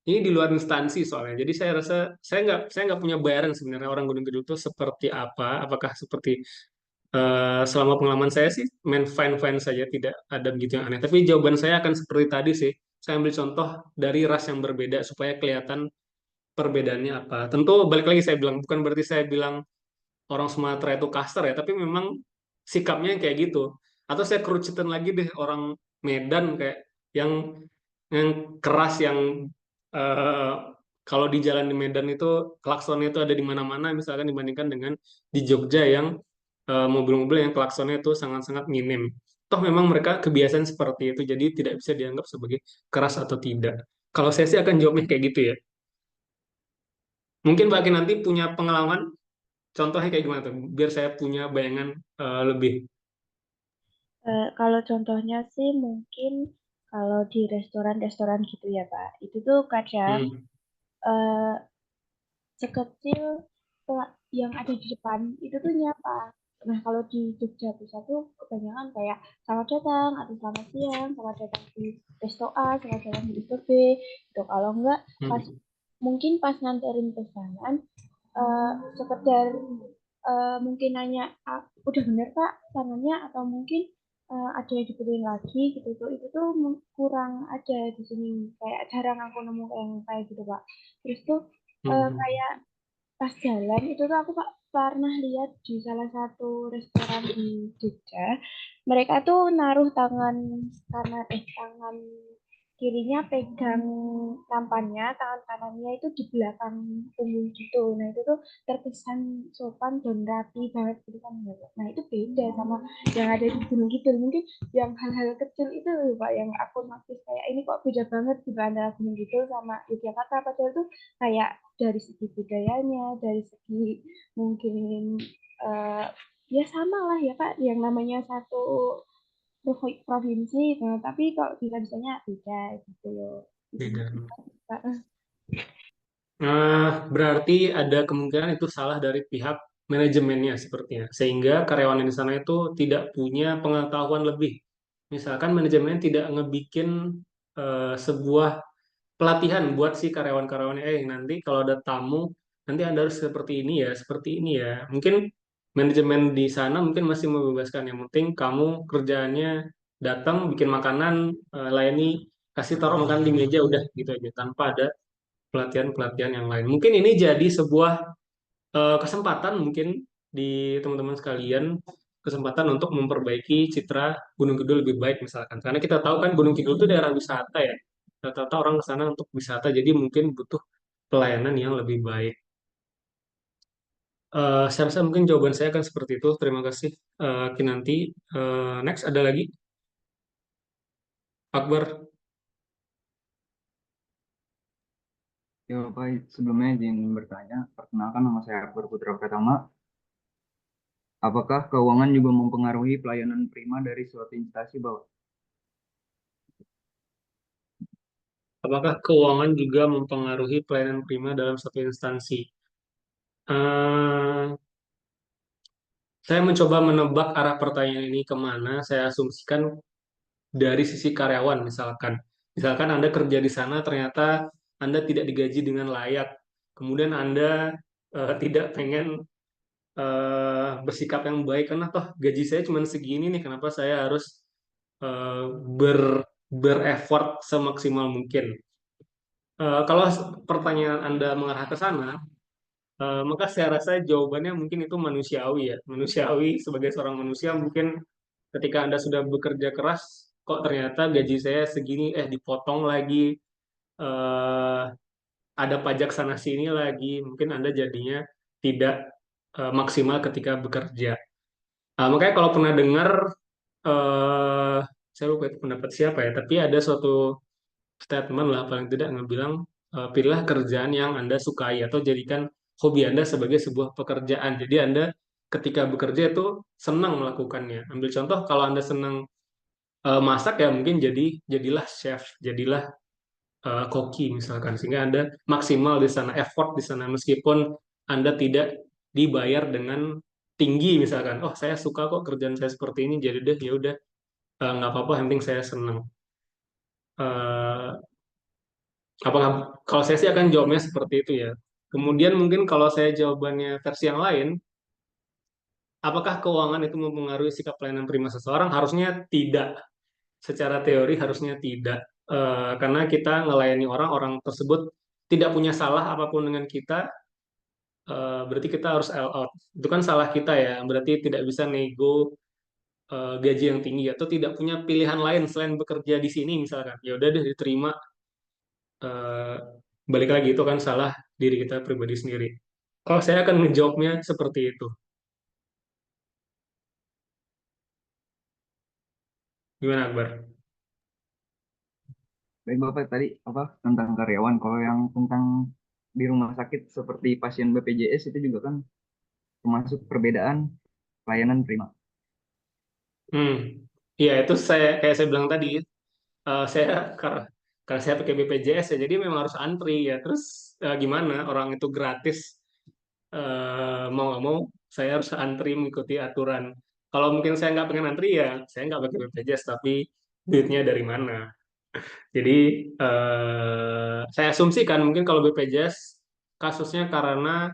ini di luar instansi soalnya. Jadi saya rasa saya nggak punya bayaran sebenarnya orang Gunung Kidul itu seperti apa. Apakah seperti selama pengalaman saya sih main fine-fine saja, tidak ada begitu yang aneh. Tapi jawaban saya akan seperti tadi sih. Saya ambil contoh dari ras yang berbeda supaya kelihatan perbedaannya apa. Tentu balik lagi saya bilang bukan berarti saya bilang orang Sumatera itu kasar ya, tapi memang sikapnya kayak gitu. Atau saya kerucutan lagi deh orang Medan kayak yang yang keras, yang eh, kalau di jalan di Medan itu klaksonnya itu ada di mana-mana misalkan dibandingkan dengan di Jogja yang mobil-mobil yang klaksonnya itu sangat-sangat minim. Toh memang mereka kebiasaan seperti itu, jadi tidak bisa dianggap sebagai keras atau tidak. Kalau saya sih akan jawabnya kayak gitu ya. Mungkin Mbak Aki nanti punya pengalaman. Contohnya kayak gimana tuh? Biar saya punya bayangan lebih. Kalau contohnya sih mungkin kalau di restoran-restoran gitu ya, Pak. Itu tuh kadang Hmm. eh, sekecil yang ada di depan itu tuh nyapa. Nah, kalau di Jogja Pusat tuh kebanyakan kayak selamat datang atau selamat siang, selamat datang di resto A, selamat datang di resto B. Gitu. Kalau enggak pas Hmm. mungkin pas nganterin pesanan sekedar mungkin nanya udah bener Pak pesanannya atau mungkin ada yang dibutuhin lagi gitu tuh itu tuh kurang ada di sini kayak jarang aku nemu yang kayak gitu Pak. Terus tuh Hmm. kayak pas jalan itu tuh aku Pak pernah lihat di salah satu restoran di Jogja mereka tuh naruh tangan kanan tangan kirinya pegang nampannya tangan kanannya itu di belakang punggung gitu nah itu tuh terkesan sopan dan rapi banget gitu kan ya Pak. Nah itu beda sama yang ada di gunung gitu mungkin yang hal-hal kecil itu loh, Pak yang aku notice kayak ini kok beda banget gitu antara gunung gitu sama Yogyakarta padahal tuh kayak dari segi budayanya, dari segi mungkin eh, ya sama lah ya Kak, yang namanya satu provinsi, nah, tapi kok bisa-bisanya beda gitu loh. Itu Beda. Kak. Berarti ada kemungkinan itu salah dari pihak manajemennya sepertinya. Sehingga karyawan di sana itu tidak punya pengetahuan lebih. Misalkan manajemen tidak ngebikin sebuah pelatihan buat si karyawan-karyawannya. Nanti kalau ada tamu, nanti Anda harus seperti ini ya, seperti ini ya. Mungkin manajemen di sana mungkin masih membebaskan. Yang penting kamu kerjaannya datang, bikin makanan, layani, kasih taruh makan di meja, udah gitu aja. Tanpa ada pelatihan-pelatihan yang lain. Mungkin ini jadi sebuah kesempatan mungkin di teman-teman sekalian kesempatan untuk memperbaiki citra Gunung Kidul lebih baik misalkan. Karena kita tahu kan Gunung Kidul itu daerah wisata ya. Rata-rata orang ke sana untuk wisata, jadi mungkin butuh pelayanan yang lebih baik. Saya rasa mungkin jawaban saya akan seperti itu. Terima kasih, Kinanti. Next, ada lagi? Akbar. Ya Bapak, sebelumnya izin bertanya, perkenalkan nama saya Akbar Putra Pratama. Apakah keuangan juga mempengaruhi pelayanan prima dari suatu instansi, Bapak? Apakah keuangan juga mempengaruhi pelayanan prima dalam satu instansi? Eh, saya mencoba menebak arah pertanyaan ini kemana. Saya asumsikan dari sisi karyawan misalkan. Misalkan Anda kerja di sana ternyata Anda tidak digaji dengan layak. Kemudian Anda tidak pengen bersikap yang baik karena toh gaji saya cuma segini nih, kenapa saya harus eh, ber bereffort semaksimal mungkin. Kalau pertanyaan Anda mengarah ke sana, maka saya rasa jawabannya mungkin itu manusiawi ya. Manusiawi sebagai seorang manusia mungkin ketika Anda sudah bekerja keras, kok ternyata gaji saya segini, dipotong lagi, eh, ada pajak sana sini lagi, mungkin Anda jadinya tidak maksimal ketika bekerja. Makanya kalau pernah dengar, eh saya lupa itu pendapat siapa ya, tapi ada suatu statement lah paling tidak ngebilang, pilihlah kerjaan yang Anda sukai atau jadikan hobi Anda sebagai sebuah pekerjaan. Jadi Anda ketika bekerja itu senang melakukannya. Ambil contoh, kalau Anda senang masak ya mungkin jadilah chef, jadilah koki misalkan, sehingga Anda maksimal di sana, effort di sana meskipun Anda tidak dibayar dengan tinggi misalkan. Oh, saya suka kok kerjaan saya seperti ini, jadi deh ya udah, nggak apa-apa, yang penting saya senang. Eh, Apakah kalau saya sih akan jawabnya seperti itu ya. Kemudian mungkin kalau saya jawabannya versi yang lain, apakah keuangan itu mempengaruhi sikap pelayanan prima seseorang? Harusnya tidak. Secara teori harusnya tidak. Karena kita ngelayani orang, orang tersebut tidak punya salah apapun dengan kita, berarti kita harus all out. Itu kan salah kita ya, berarti tidak bisa nego gaji yang tinggi atau tidak punya pilihan lain selain bekerja di sini misalkan. Ya udah deh diterima, eh, balik lagi itu kan salah diri kita pribadi sendiri. Kalau saya akan ngejawabnya seperti itu. Gimana Akbar? Baik Bapak, tadi apa tentang karyawan, kalau yang tentang di rumah sakit seperti pasien BPJS itu juga kan termasuk perbedaan pelayanan prima. Hmm. Ya itu saya kayak saya bilang tadi, saya karena saya pakai BPJS ya, jadi memang harus antri ya. Terus gimana? Orang itu gratis, mau nggak mau saya harus antri mengikuti aturan. Kalau mungkin saya nggak pengen antri ya, saya nggak pakai BPJS, tapi duitnya dari mana? Jadi saya asumsikan mungkin kalau BPJS kasusnya karena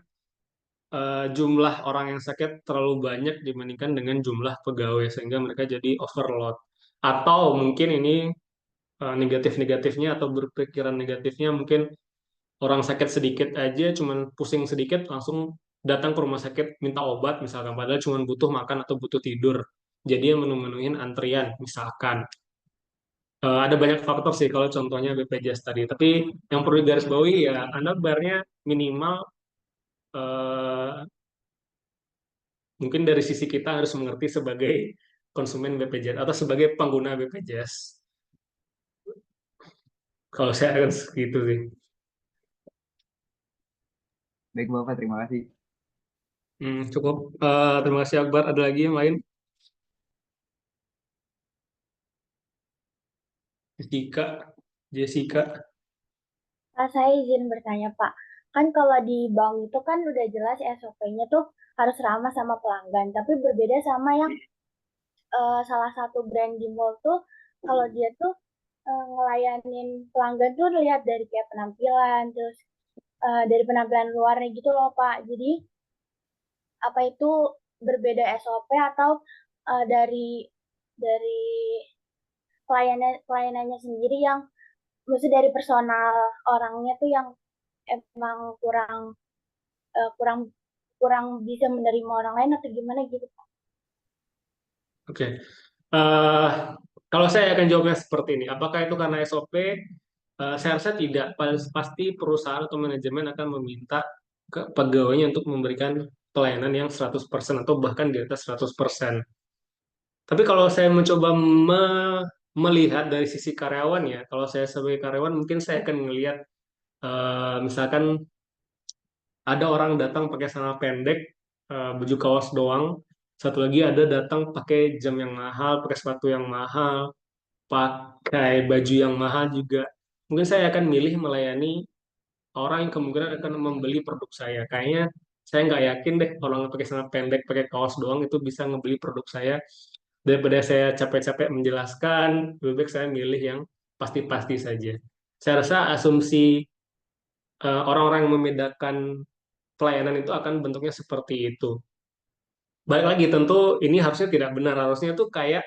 jumlah orang yang sakit terlalu banyak dibandingkan dengan jumlah pegawai sehingga mereka jadi overload. Atau mungkin ini negatif-negatifnya atau berpikiran negatifnya, mungkin orang sakit sedikit aja, cuman pusing sedikit langsung datang ke rumah sakit minta obat misalkan, padahal cuma butuh makan atau butuh tidur. Jadi yang menu-menuhin antrian misalkan. Ada banyak faktor sih kalau contohnya BPJS tadi. Tapi yang perlu digarisbawahi ya, Anda bayarnya minimal, eh, mungkin dari sisi kita harus mengerti sebagai konsumen BPJS atau sebagai pengguna BPJS. Kalau saya akan segitu sih. Baik Bapak, terima kasih. Cukup. Terima kasih Akbar. Ada lagi yang lain? Jessica. Jessica. Pak, saya izin bertanya, Pak. Kan kalau di bank itu kan udah jelas SOP-nya tuh harus ramah sama pelanggan, tapi berbeda sama yang salah satu brand di mall tuh, kalau dia tuh ngelayanin pelanggan tuh lihat dari kayak penampilan, terus dari penampilan luarnya gitu loh, Pak. Jadi apa itu berbeda SOP atau dari pelayanannya sendiri yang maksud dari personal orangnya tuh yang emang kurang kurang bisa menerima orang lain atau gimana gitu Pak? Oke. Eh, Kalau saya akan jawabnya seperti ini, apakah itu karena SOP? Saya rasa tidak. Pasti perusahaan atau manajemen akan meminta ke pegawainya untuk memberikan pelayanan yang 100% atau bahkan di atas 100%. Tapi kalau saya mencoba melihat dari sisi karyawan ya, kalau saya sebagai karyawan mungkin saya akan melihat misalkan ada orang datang pakai celana pendek, baju kaos doang. Satu lagi ada datang pakai jam yang mahal, pakai sepatu yang mahal, pakai baju yang mahal juga. Mungkin saya akan milih melayani orang yang kemungkinan akan membeli produk saya. Kayaknya saya nggak yakin deh orang yang pakai celana pendek, pakai kaos doang itu bisa ngebeli produk saya. Daripada saya capek-capek menjelaskan, lebih baik saya milih yang pasti-pasti saja. Saya rasa asumsi orang-orang yang membedakan pelayanan itu akan bentuknya seperti itu. Balik lagi, tentu ini harusnya tidak benar. Harusnya tuh kayak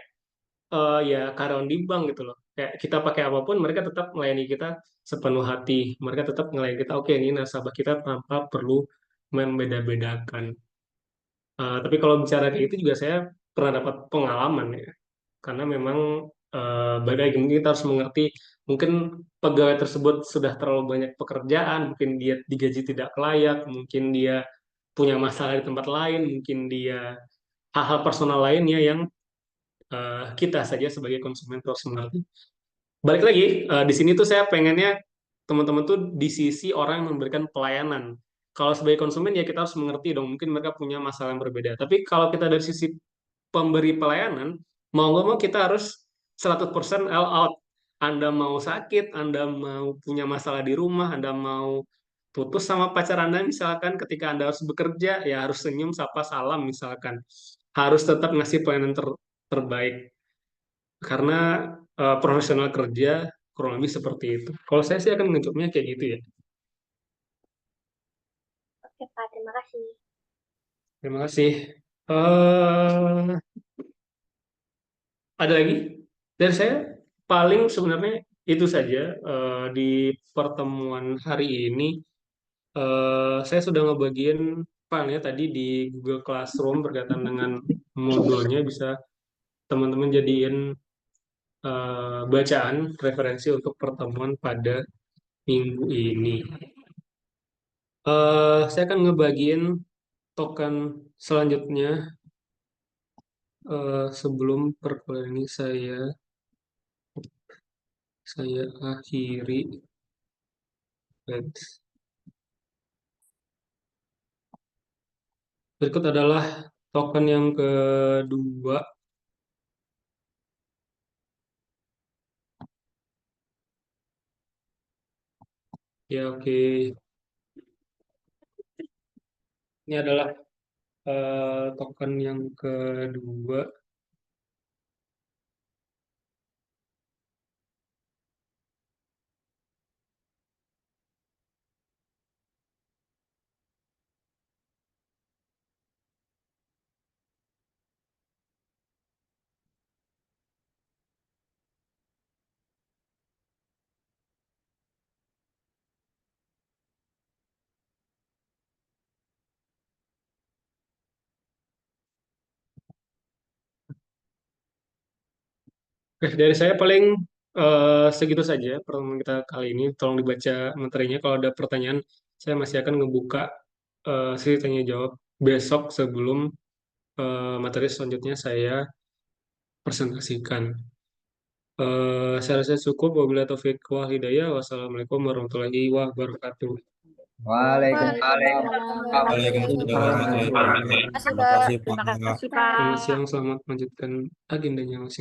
ya karyawan di bank gitu loh. Kayak kita pakai apapun, mereka tetap melayani kita sepenuh hati. Mereka tetap melayani kita, oke ini nasabah kita tanpa perlu membeda-bedakan. Tapi kalau bicara kayak itu juga saya pernah dapat pengalaman ya. Karena memang balik lagi, mungkin kita harus mengerti, mungkin pegawai tersebut sudah terlalu banyak pekerjaan, mungkin dia digaji tidak layak, mungkin dia punya masalah di tempat lain, mungkin dia hal-hal personal lainnya yang kita saja sebagai konsumen harus mengerti. Balik lagi, di sini tuh saya pengennya teman-teman tuh di sisi orang yang memberikan pelayanan. Kalau sebagai konsumen ya kita harus mengerti dong, mungkin mereka punya masalah yang berbeda. Tapi kalau kita dari sisi pemberi pelayanan, mau nggak mau kita harus 100% all out. Anda mau sakit, Anda mau punya masalah di rumah, Anda mau putus sama pacar Anda misalkan ketika Anda harus bekerja, ya harus senyum, sapa, salam misalkan. Harus tetap ngasih pelayanan terbaik. Karena profesional kerja kurang lebih seperti itu. Kalau saya sih akan menjawabnya kayak gitu ya. Oke, Pak. Terima kasih. Terima kasih. eh ada lagi? Dari saya paling sebenarnya itu saja di pertemuan hari ini. Saya sudah ngebagiin filenya tadi di Google Classroom berkaitan dengan modulnya, bisa teman-teman jadiin bacaan referensi untuk pertemuan pada minggu ini. Saya akan ngebagiin token selanjutnya sebelum perkuliahan ini saya akhiri. Baik. Berikut adalah token yang kedua. Ya, oke. Ini adalah token yang kedua. Oke, dari saya paling segitu saja pertemuan kita kali ini. Tolong dibaca materinya. Kalau ada pertanyaan, saya masih akan ngebuka sesi tanya jawab besok sebelum materi selanjutnya saya presentasikan. Saya rasa cukup. Wabillahi taufiq wal hidayah. Wassalamualaikum warahmatullahi wabarakatuh. Waalaikumsalam. Waalaikumsalam warahmatullahi wabarakatuh. Terima kasih, Pak. Terima kasih, Pak. Selamat siang, selamat melanjutkan agendanya masing